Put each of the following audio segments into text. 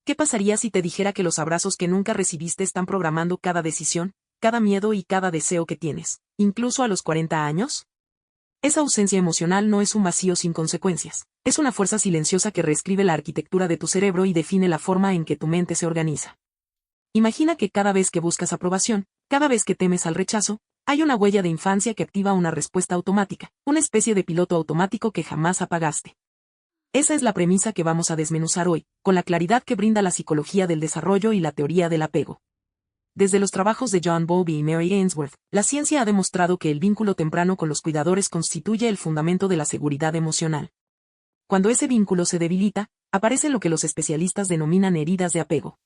¿Qué pasaría si te dijera que los abrazos que nunca recibiste están programando cada decisión, cada miedo y cada deseo que tienes, incluso a los 40 años? Esa ausencia emocional no es un vacío sin consecuencias, es una fuerza silenciosa que reescribe la arquitectura de tu cerebro y define la forma en que tu mente se organiza. Imagina que cada vez que buscas aprobación, cada vez que temes al rechazo, hay una huella de infancia que activa una respuesta automática, una especie de piloto automático que jamás apagaste. Esa es la premisa que vamos a desmenuzar hoy, con la claridad que brinda la psicología del desarrollo y la teoría del apego. Desde los trabajos de John Bowlby y Mary Ainsworth, la ciencia ha demostrado que el vínculo temprano con los cuidadores constituye el fundamento de la seguridad emocional. Cuando ese vínculo se debilita, aparece lo que los especialistas denominan heridas de apego.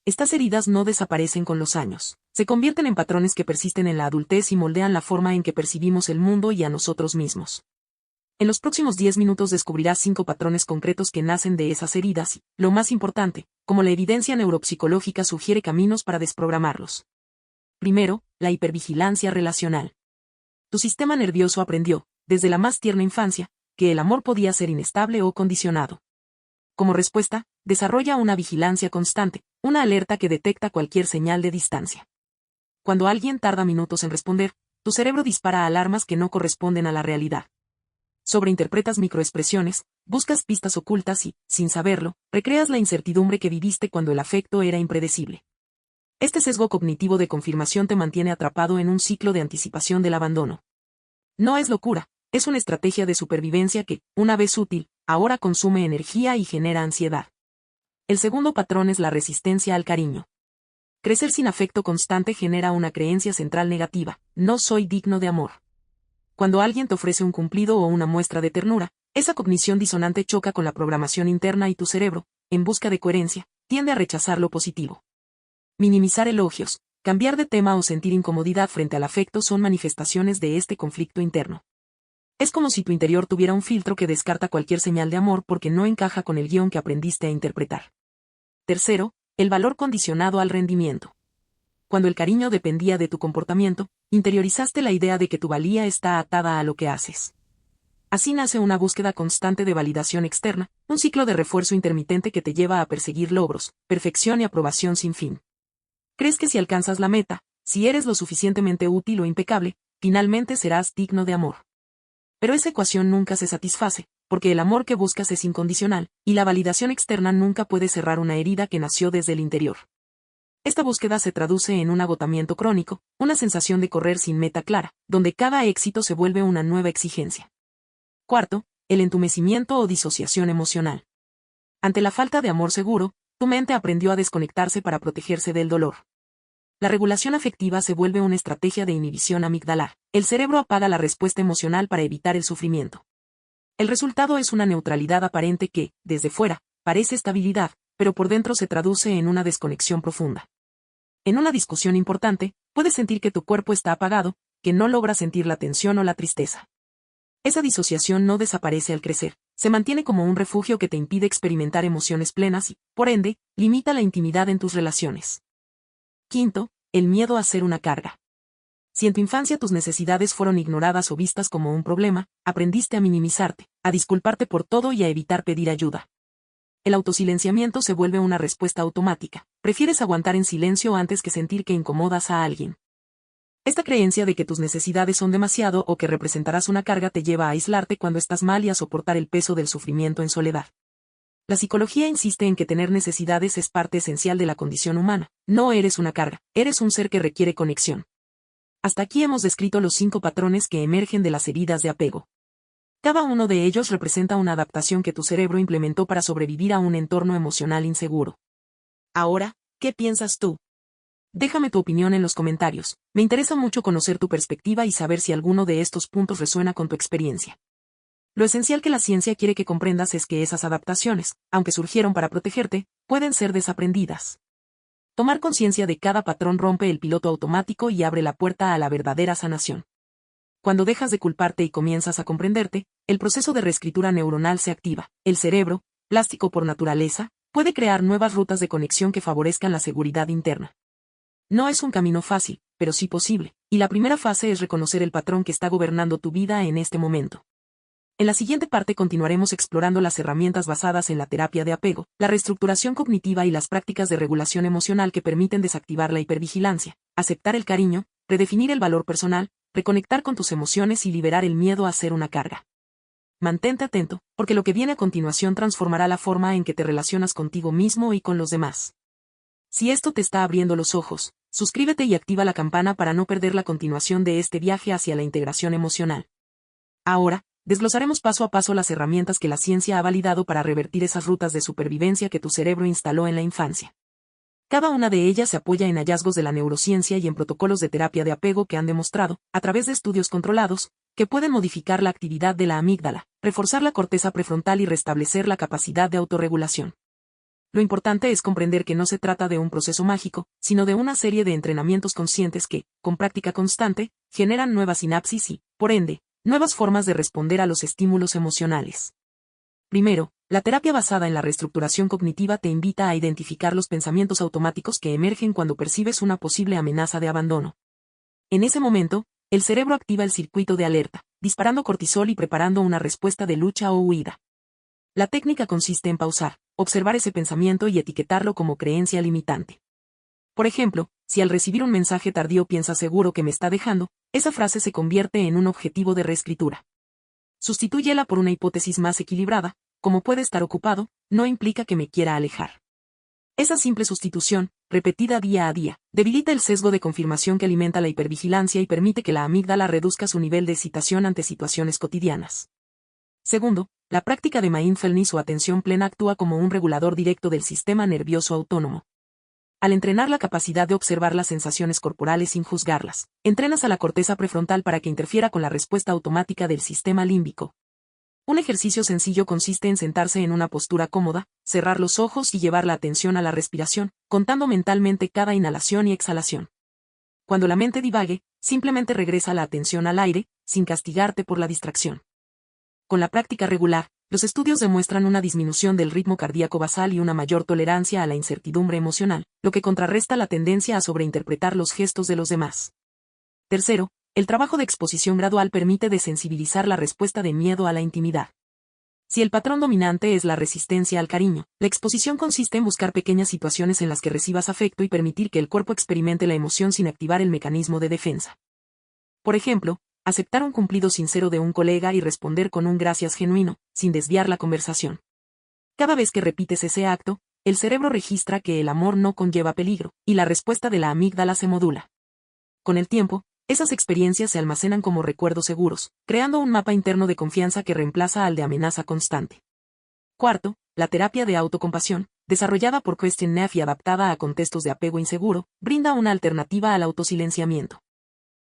Estas heridas no desaparecen con los años, se convierten en patrones que persisten en la adultez y moldean la forma en que percibimos el mundo y a nosotros mismos. En los próximos 10 minutos descubrirás 5 patrones concretos que nacen de esas heridas y, lo más importante, como la evidencia neuropsicológica sugiere caminos para desprogramarlos. Primero, la hipervigilancia relacional. Tu sistema nervioso aprendió, desde la más tierna infancia, que el amor podía ser inestable o condicionado. Como respuesta, desarrolla una vigilancia constante, una alerta que detecta cualquier señal de distancia. Cuando alguien tarda minutos en responder, tu cerebro dispara alarmas que no corresponden a la realidad. Sobreinterpretas microexpresiones, buscas pistas ocultas y, sin saberlo, recreas la incertidumbre que viviste cuando el afecto era impredecible. Este sesgo cognitivo de confirmación te mantiene atrapado en un ciclo de anticipación del abandono. No es locura, es una estrategia de supervivencia que, una vez útil, ahora consume energía y genera ansiedad. El segundo patrón es la resistencia al cariño. Crecer sin afecto constante genera una creencia central negativa: no soy digno de amor. Cuando alguien te ofrece un cumplido o una muestra de ternura, esa cognición disonante choca con la programación interna y tu cerebro, en busca de coherencia, tiende a rechazar lo positivo. Minimizar elogios, cambiar de tema o sentir incomodidad frente al afecto son manifestaciones de este conflicto interno. Es como si tu interior tuviera un filtro que descarta cualquier señal de amor porque no encaja con el guión que aprendiste a interpretar. Tercero, el valor condicionado al rendimiento. Cuando el cariño dependía de tu comportamiento, interiorizaste la idea de que tu valía está atada a lo que haces. Así nace una búsqueda constante de validación externa, un ciclo de refuerzo intermitente que te lleva a perseguir logros, perfección y aprobación sin fin. Crees que si alcanzas la meta, si eres lo suficientemente útil o impecable, finalmente serás digno de amor. Pero esa ecuación nunca se satisface, porque el amor que buscas es incondicional, y la validación externa nunca puede cerrar una herida que nació desde el interior. Esta búsqueda se traduce en un agotamiento crónico, una sensación de correr sin meta clara, donde cada éxito se vuelve una nueva exigencia. Cuarto, el entumecimiento o disociación emocional. Ante la falta de amor seguro, tu mente aprendió a desconectarse para protegerse del dolor. La regulación afectiva se vuelve una estrategia de inhibición amigdalar. El cerebro apaga la respuesta emocional para evitar el sufrimiento. El resultado es una neutralidad aparente que, desde fuera, parece estabilidad, pero por dentro se traduce en una desconexión profunda. En una discusión importante, puedes sentir que tu cuerpo está apagado, que no logras sentir la tensión o la tristeza. Esa disociación no desaparece al crecer, se mantiene como un refugio que te impide experimentar emociones plenas y, por ende, limita la intimidad en tus relaciones. Quinto, el miedo a ser una carga. Si en tu infancia tus necesidades fueron ignoradas o vistas como un problema, aprendiste a minimizarte, a disculparte por todo y a evitar pedir ayuda. El autosilenciamiento se vuelve una respuesta automática. Prefieres aguantar en silencio antes que sentir que incomodas a alguien. Esta creencia de que tus necesidades son demasiado o que representarás una carga te lleva a aislarte cuando estás mal y a soportar el peso del sufrimiento en soledad. La psicología insiste en que tener necesidades es parte esencial de la condición humana. No eres una carga, eres un ser que requiere conexión. Hasta aquí hemos descrito los 5 patrones que emergen de las heridas de apego. Cada uno de ellos representa una adaptación que tu cerebro implementó para sobrevivir a un entorno emocional inseguro. Ahora, ¿qué piensas tú? Déjame tu opinión en los comentarios. Me interesa mucho conocer tu perspectiva y saber si alguno de estos puntos resuena con tu experiencia. Lo esencial que la ciencia quiere que comprendas es que esas adaptaciones, aunque surgieron para protegerte, pueden ser desaprendidas. Tomar conciencia de cada patrón rompe el piloto automático y abre la puerta a la verdadera sanación. Cuando dejas de culparte y comienzas a comprenderte, el proceso de reescritura neuronal se activa. El cerebro, plástico por naturaleza, puede crear nuevas rutas de conexión que favorezcan la seguridad interna. No es un camino fácil, pero sí posible, y la primera fase es reconocer el patrón que está gobernando tu vida en este momento. En la siguiente parte continuaremos explorando las herramientas basadas en la terapia de apego, la reestructuración cognitiva y las prácticas de regulación emocional que permiten desactivar la hipervigilancia, aceptar el cariño, redefinir el valor personal, reconectar con tus emociones y liberar el miedo a ser una carga. Mantente atento, porque lo que viene a continuación transformará la forma en que te relacionas contigo mismo y con los demás. Si esto te está abriendo los ojos, suscríbete y activa la campana para no perder la continuación de este viaje hacia la integración emocional. Ahora, desglosaremos paso a paso las herramientas que la ciencia ha validado para revertir esas rutas de supervivencia que tu cerebro instaló en la infancia. Cada una de ellas se apoya en hallazgos de la neurociencia y en protocolos de terapia de apego que han demostrado, a través de estudios controlados, que pueden modificar la actividad de la amígdala, reforzar la corteza prefrontal y restablecer la capacidad de autorregulación. Lo importante es comprender que no se trata de un proceso mágico, sino de una serie de entrenamientos conscientes que, con práctica constante, generan nuevas sinapsis y, por ende, nuevas formas de responder a los estímulos emocionales. Primero, la terapia basada en la reestructuración cognitiva te invita a identificar los pensamientos automáticos que emergen cuando percibes una posible amenaza de abandono. En ese momento, el cerebro activa el circuito de alerta, disparando cortisol y preparando una respuesta de lucha o huida. La técnica consiste en pausar, observar ese pensamiento y etiquetarlo como creencia limitante. Por ejemplo, si al recibir un mensaje tardío piensas seguro que me está dejando, esa frase se convierte en un objetivo de reescritura. Sustitúyela por una hipótesis más equilibrada, como puede estar ocupado, no implica que me quiera alejar. Esa simple sustitución, repetida día a día, debilita el sesgo de confirmación que alimenta la hipervigilancia y permite que la amígdala reduzca su nivel de excitación ante situaciones cotidianas. Segundo, la práctica de mindfulness o atención plena actúa como un regulador directo del sistema nervioso autónomo. Al entrenar la capacidad de observar las sensaciones corporales sin juzgarlas, entrenas a la corteza prefrontal para que interfiera con la respuesta automática del sistema límbico. Un ejercicio sencillo consiste en sentarse en una postura cómoda, cerrar los ojos y llevar la atención a la respiración, contando mentalmente cada inhalación y exhalación. Cuando la mente divague, simplemente regresa la atención al aire, sin castigarte por la distracción. Con la práctica regular, los estudios demuestran una disminución del ritmo cardíaco basal y una mayor tolerancia a la incertidumbre emocional, lo que contrarresta la tendencia a sobreinterpretar los gestos de los demás. Tercero, el trabajo de exposición gradual permite desensibilizar la respuesta de miedo a la intimidad. Si el patrón dominante es la resistencia al cariño, la exposición consiste en buscar pequeñas situaciones en las que recibas afecto y permitir que el cuerpo experimente la emoción sin activar el mecanismo de defensa. Por ejemplo, aceptar un cumplido sincero de un colega y responder con un gracias genuino, sin desviar la conversación. Cada vez que repites ese acto, el cerebro registra que el amor no conlleva peligro, y la respuesta de la amígdala se modula. Con el tiempo, esas experiencias se almacenan como recuerdos seguros, creando un mapa interno de confianza que reemplaza al de amenaza constante. Cuarto, la terapia de autocompasión, desarrollada por Kristin Neff y adaptada a contextos de apego inseguro, brinda una alternativa al autosilenciamiento.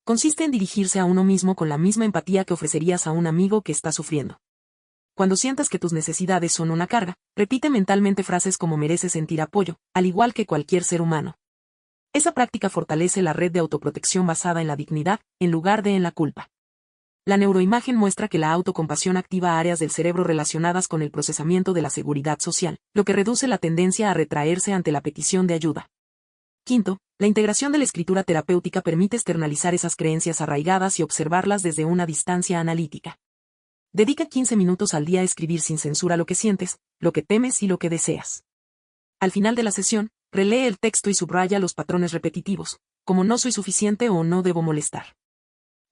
Consiste en dirigirse a uno mismo con la misma empatía que ofrecerías a un amigo que está sufriendo. Cuando sientas que tus necesidades son una carga, repite mentalmente frases como mereces sentir apoyo, al igual que cualquier ser humano. Esa práctica fortalece la red de autoprotección basada en la dignidad, en lugar de en la culpa. La neuroimagen muestra que la autocompasión activa áreas del cerebro relacionadas con el procesamiento de la seguridad social, lo que reduce la tendencia a retraerse ante la petición de ayuda. Quinto, la integración de la escritura terapéutica permite externalizar esas creencias arraigadas y observarlas desde una distancia analítica. Dedica 15 minutos al día a escribir sin censura lo que sientes, lo que temes y lo que deseas. Al final de la sesión, relee el texto y subraya los patrones repetitivos, como no soy suficiente o no debo molestar.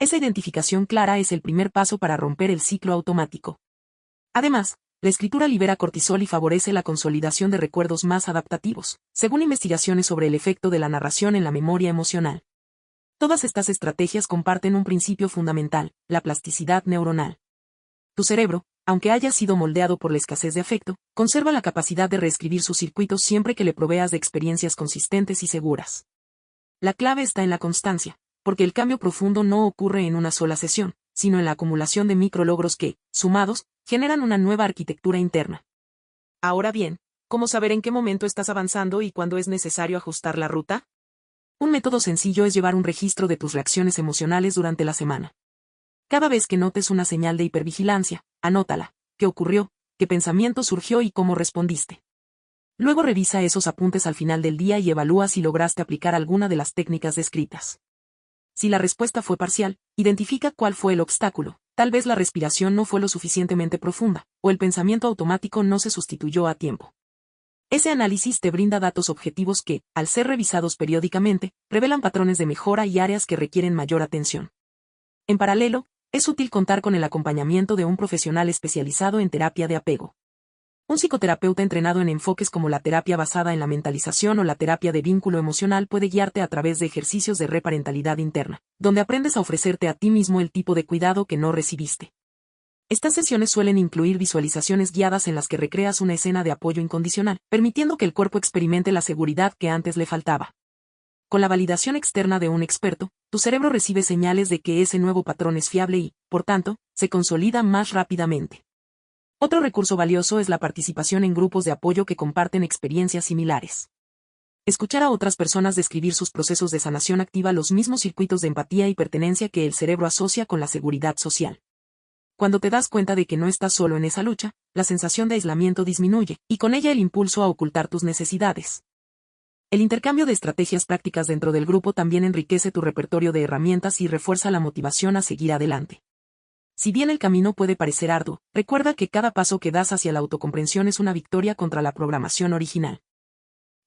Esa identificación clara es el primer paso para romper el ciclo automático. Además, la escritura libera cortisol y favorece la consolidación de recuerdos más adaptativos, según investigaciones sobre el efecto de la narración en la memoria emocional. Todas estas estrategias comparten un principio fundamental, la plasticidad neuronal. Tu cerebro, aunque haya sido moldeado por la escasez de afecto, conserva la capacidad de reescribir sus circuitos siempre que le proveas de experiencias consistentes y seguras. La clave está en la constancia, porque el cambio profundo no ocurre en una sola sesión, sino en la acumulación de micrologros que, sumados, generan una nueva arquitectura interna. Ahora bien, ¿cómo saber en qué momento estás avanzando y cuándo es necesario ajustar la ruta? Un método sencillo es llevar un registro de tus reacciones emocionales durante la semana. Cada vez que notes una señal de hipervigilancia, anótala, qué ocurrió, qué pensamiento surgió y cómo respondiste. Luego revisa esos apuntes al final del día y evalúa si lograste aplicar alguna de las técnicas descritas. Si la respuesta fue parcial, identifica cuál fue el obstáculo, Tal vez la respiración no fue lo suficientemente profunda, o el pensamiento automático no se sustituyó a tiempo. Ese análisis te brinda datos objetivos que, al ser revisados periódicamente, revelan patrones de mejora y áreas que requieren mayor atención. En paralelo, es útil contar con el acompañamiento de un profesional especializado en terapia de apego. Un psicoterapeuta entrenado en enfoques como la terapia basada en la mentalización o la terapia de vínculo emocional puede guiarte a través de ejercicios de reparentalidad interna, donde aprendes a ofrecerte a ti mismo el tipo de cuidado que no recibiste. Estas sesiones suelen incluir visualizaciones guiadas en las que recreas una escena de apoyo incondicional, permitiendo que el cuerpo experimente la seguridad que antes le faltaba. Con la validación externa de un experto, tu cerebro recibe señales de que ese nuevo patrón es fiable y, por tanto, se consolida más rápidamente. Otro recurso valioso es la participación en grupos de apoyo que comparten experiencias similares. Escuchar a otras personas describir sus procesos de sanación activa los mismos circuitos de empatía y pertenencia que el cerebro asocia con la seguridad social. Cuando te das cuenta de que no estás solo en esa lucha, la sensación de aislamiento disminuye, y con ella el impulso a ocultar tus necesidades. El intercambio de estrategias prácticas dentro del grupo también enriquece tu repertorio de herramientas y refuerza la motivación a seguir adelante. Si bien el camino puede parecer arduo, recuerda que cada paso que das hacia la autocomprensión es una victoria contra la programación original.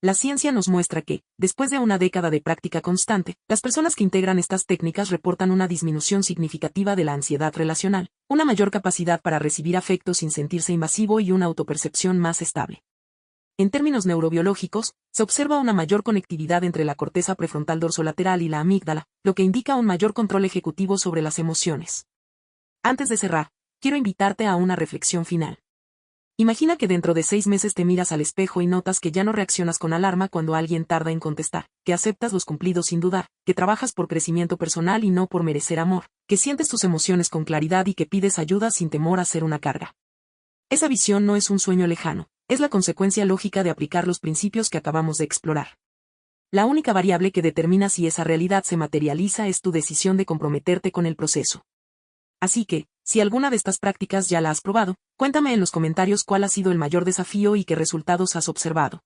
La ciencia nos muestra que, después de una década de práctica constante, las personas que integran estas técnicas reportan una disminución significativa de la ansiedad relacional, una mayor capacidad para recibir afecto sin sentirse invasivo y una autopercepción más estable. En términos neurobiológicos, se observa una mayor conectividad entre la corteza prefrontal dorsolateral y la amígdala, lo que indica un mayor control ejecutivo sobre las emociones. Antes de cerrar, quiero invitarte a una reflexión final. Imagina que dentro de 6 meses te miras al espejo y notas que ya no reaccionas con alarma cuando alguien tarda en contestar, que aceptas los cumplidos sin dudar, que trabajas por crecimiento personal y no por merecer amor, que sientes tus emociones con claridad y que pides ayuda sin temor a ser una carga. Esa visión no es un sueño lejano, es la consecuencia lógica de aplicar los principios que acabamos de explorar. La única variable que determina si esa realidad se materializa es tu decisión de comprometerte con el proceso. Así que, si alguna de estas prácticas ya la has probado, cuéntame en los comentarios cuál ha sido el mayor desafío y qué resultados has observado.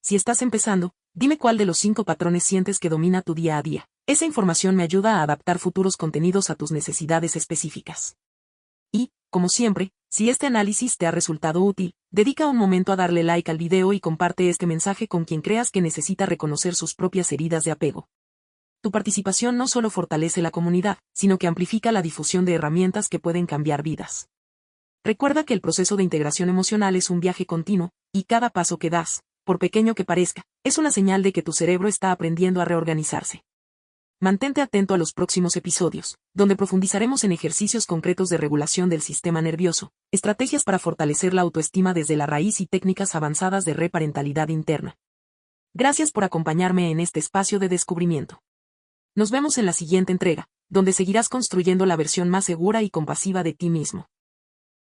Si estás empezando, dime cuál de los 5 patrones sientes que domina tu día a día. Esa información me ayuda a adaptar futuros contenidos a tus necesidades específicas. Y, como siempre, si este análisis te ha resultado útil, dedica un momento a darle like al video y comparte este mensaje con quien creas que necesita reconocer sus propias heridas de apego. Tu participación no solo fortalece la comunidad, sino que amplifica la difusión de herramientas que pueden cambiar vidas. Recuerda que el proceso de integración emocional es un viaje continuo, y cada paso que das, por pequeño que parezca, es una señal de que tu cerebro está aprendiendo a reorganizarse. Mantente atento a los próximos episodios, donde profundizaremos en ejercicios concretos de regulación del sistema nervioso, estrategias para fortalecer la autoestima desde la raíz y técnicas avanzadas de reparentalidad interna. Gracias por acompañarme en este espacio de descubrimiento. Nos vemos en la siguiente entrega, donde seguirás construyendo la versión más segura y compasiva de ti mismo.